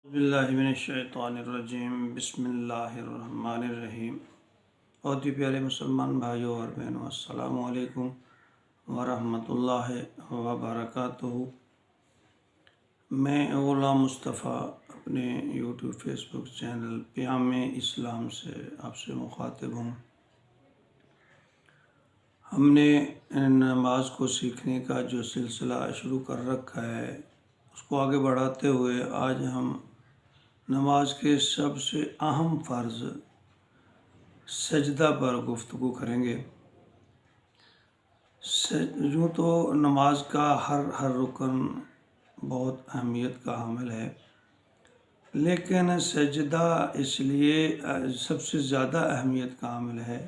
باللہ من الشیطان الرجیم بسم اللہ الرحمن الرحیم۔ بہت ہی پیارے مسلمان بھائیوں اور بہنوں، السلام علیکم ورحمۃ اللہ وبرکاتہ۔ میں غلام مصطفیٰ اپنے یوٹیوب فیس بک چینل پیام اسلام سے آپ سے مخاطب ہوں۔ ہم نے نماز کو سیکھنے کا جو سلسلہ شروع کر رکھا ہے اس کو آگے بڑھاتے ہوئے آج ہم نماز کے سب سے اہم فرض سجدہ پر گفتگو کریں گے۔ یوں تو نماز کا ہر رکن بہت اہمیت کا حامل ہے، لیکن سجدہ اس لیے سب سے زیادہ اہمیت کا حامل ہے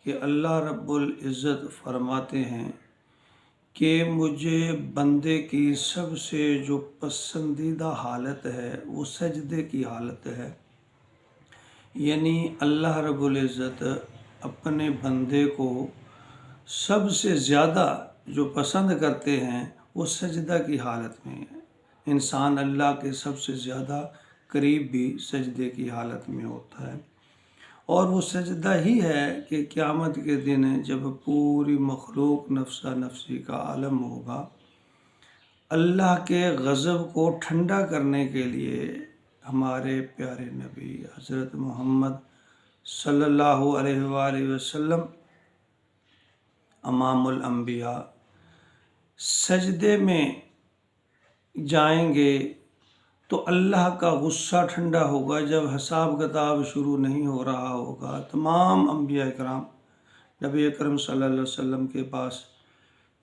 کہ اللہ رب العزت فرماتے ہیں کہ مجھے بندے کی سب سے جو پسندیدہ حالت ہے وہ سجدے کی حالت ہے۔ یعنی اللہ رب العزت اپنے بندے کو سب سے زیادہ جو پسند کرتے ہیں وہ سجدہ کی حالت میں ہے۔ انسان اللہ کے سب سے زیادہ قریب بھی سجدے کی حالت میں ہوتا ہے، اور وہ سجدہ ہی ہے کہ قیامت کے دن جب پوری مخلوق نفسا نفسی کا عالم ہوگا، اللہ کے غضب کو ٹھنڈا کرنے کے لیے ہمارے پیارے نبی حضرت محمد صلی اللہ علیہ وآلہ وسلم امام الانبیاء سجدے میں جائیں گے تو اللہ کا غصہ ٹھنڈا ہوگا۔ جب حساب کتاب شروع نہیں ہو رہا ہوگا، تمام انبیاء کرام نبی اکرم صلی اللہ علیہ وسلم کے پاس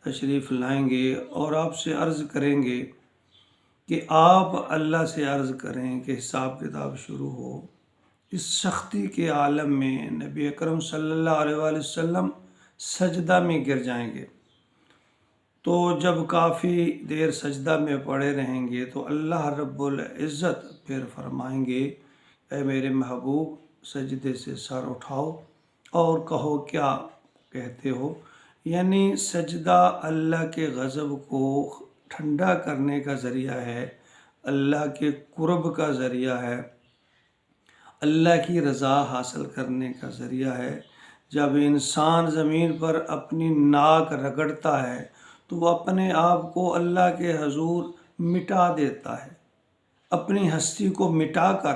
تشریف لائیں گے اور آپ سے عرض کریں گے کہ آپ اللہ سے عرض کریں کہ حساب کتاب شروع ہو۔ اس سختی کے عالم میں نبی اکرم صلی اللہ علیہ وآلہ وسلم سجدہ میں گر جائیں گے، تو جب کافی دیر سجدہ میں پڑے رہیں گے تو اللہ رب العزت پھر فرمائیں گے، اے میرے محبوب سجدے سے سر اٹھاؤ اور کہو کیا کہتے ہو۔ یعنی سجدہ اللہ کے غضب کو ٹھنڈا کرنے کا ذریعہ ہے، اللہ کے قرب کا ذریعہ ہے، اللہ کی رضا حاصل کرنے کا ذریعہ ہے۔ جب انسان زمین پر اپنی ناک رگڑتا ہے تو وہ اپنے آپ کو اللہ کے حضور مٹا دیتا ہے، اپنی ہستی کو مٹا کر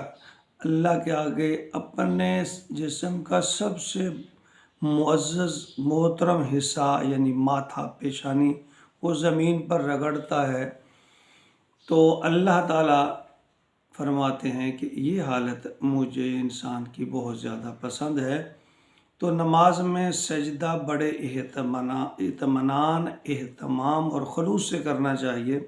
اللہ کے آگے اپنے جسم کا سب سے معزز محترم حصہ یعنی ماتھا، پیشانی وہ زمین پر رگڑتا ہے۔ تو اللہ تعالیٰ فرماتے ہیں کہ یہ حالت مجھے انسان کی بہت زیادہ پسند ہے۔ تو نماز میں سجدہ بڑے اطمینان، اہتمام اور خلوص سے کرنا چاہیے،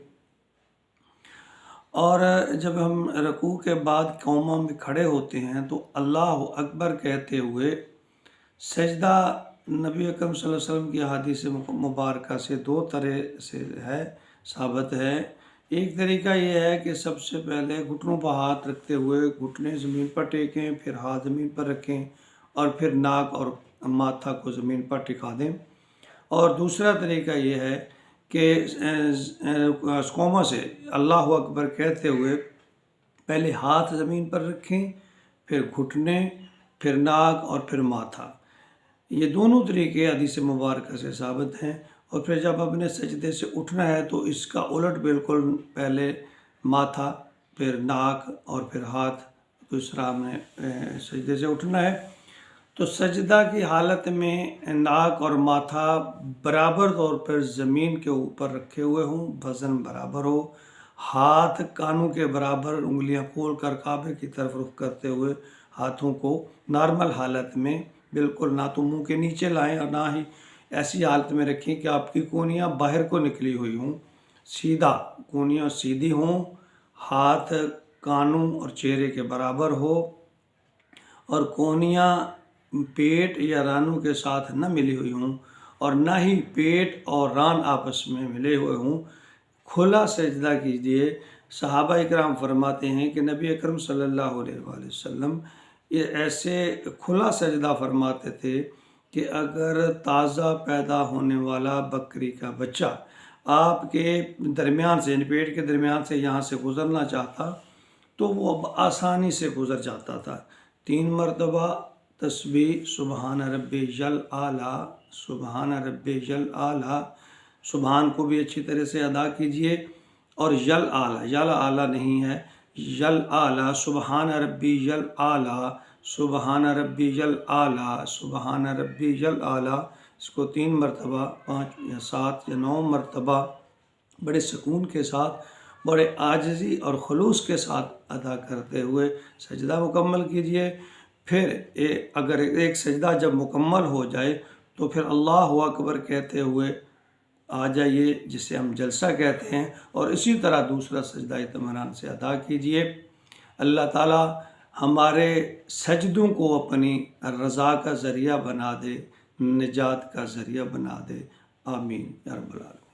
اور جب ہم رکوع کے بعد قومہ میں کھڑے ہوتے ہیں تو اللہ اکبر کہتے ہوئے سجدہ نبی اکرم صلی اللہ علیہ وسلم کی احادیث مبارکہ سے دو طرح سے ہے، ثابت ہے۔ ایک طریقہ یہ ہے کہ سب سے پہلے گھٹنوں پر ہاتھ رکھتے ہوئے گھٹنے زمین پر ٹیکیں، پھر ہاتھ زمین پر رکھیں اور پھر ناک اور ماتھا کو زمین پر ٹکا دیں۔ اور دوسرا طریقہ یہ ہے کہ قومہ سے اللہ اکبر کہتے ہوئے پہلے ہاتھ زمین پر رکھیں، پھر گھٹنے، پھر ناک اور پھر ماتھا۔ یہ دونوں طریقے حدیث مبارکہ سے ثابت ہیں۔ اور پھر جب اپنے سجدے سے اٹھنا ہے تو اس کا الٹ بالکل، پہلے ماتھا، پھر ناک اور پھر ہاتھ، تو اس طرح ہم نے سجدے سے اٹھنا ہے۔ تو سجدہ کی حالت میں ناک اور ماتھا برابر طور پر زمین کے اوپر رکھے ہوئے ہوں، وزن برابر ہو، ہاتھ کانوں کے برابر، انگلیاں کھول کر کعبے کی طرف رخ کرتے ہوئے ہاتھوں کو نارمل حالت میں بالکل نہ تو منہ کے نیچے لائیں اور نہ ہی ایسی حالت میں رکھیں کہ آپ کی کونیاں باہر کو نکلی ہوئی ہوں، سیدھا کونیاں سیدھی ہوں، ہاتھ کانوں اور چہرے کے برابر ہو، اور کونیاں پیٹ یا رانوں کے ساتھ نہ ملی ہوئی ہوں اور نہ ہی پیٹ اور ران آپس میں ملے ہوئے ہوں۔ کھلا سجدہ کیجیے۔ صحابہ اکرام فرماتے ہیں کہ نبی اکرم صلی اللہ علیہ وآلہ وسلم یہ ایسے کھلا سجدہ فرماتے تھے کہ اگر تازہ پیدا ہونے والا بکری کا بچہ آپ کے درمیان سے، یعنی پیٹ کے درمیان سے یہاں سے گزرنا چاہتا تو وہ اب آسانی سے گزر جاتا تھا۔ 3 مرتبہ تسبیح سبحان ربی الاعلیٰ، سبحان ربی الاعلیٰ، سبحان کو بھی اچھی طرح سے ادا کیجئے، اور یل اعلیٰ نہیں ہے، یل اعلیٰ، سبحان ربی الاعلیٰ، سبحان ربی الاعلیٰ، سبحان ربی الاعلیٰ، اس کو 3 مرتبہ، 5 یا 7 یا 9 مرتبہ بڑے سکون کے ساتھ، بڑے عاجزی اور خلوص کے ساتھ ادا کرتے ہوئے سجدہ مکمل کیجئے۔ پھر اگر ایک سجدہ جب مکمل ہو جائے تو پھر اللہ اکبر کہتے ہوئے آ جائیے، جسے ہم جلسہ کہتے ہیں، اور اسی طرح دوسرا سجدہ اطمینان سے ادا کیجئے۔ اللہ تعالی ہمارے سجدوں کو اپنی رضا کا ذریعہ بنا دے، نجات کا ذریعہ بنا دے، آمین یا رب العالمین۔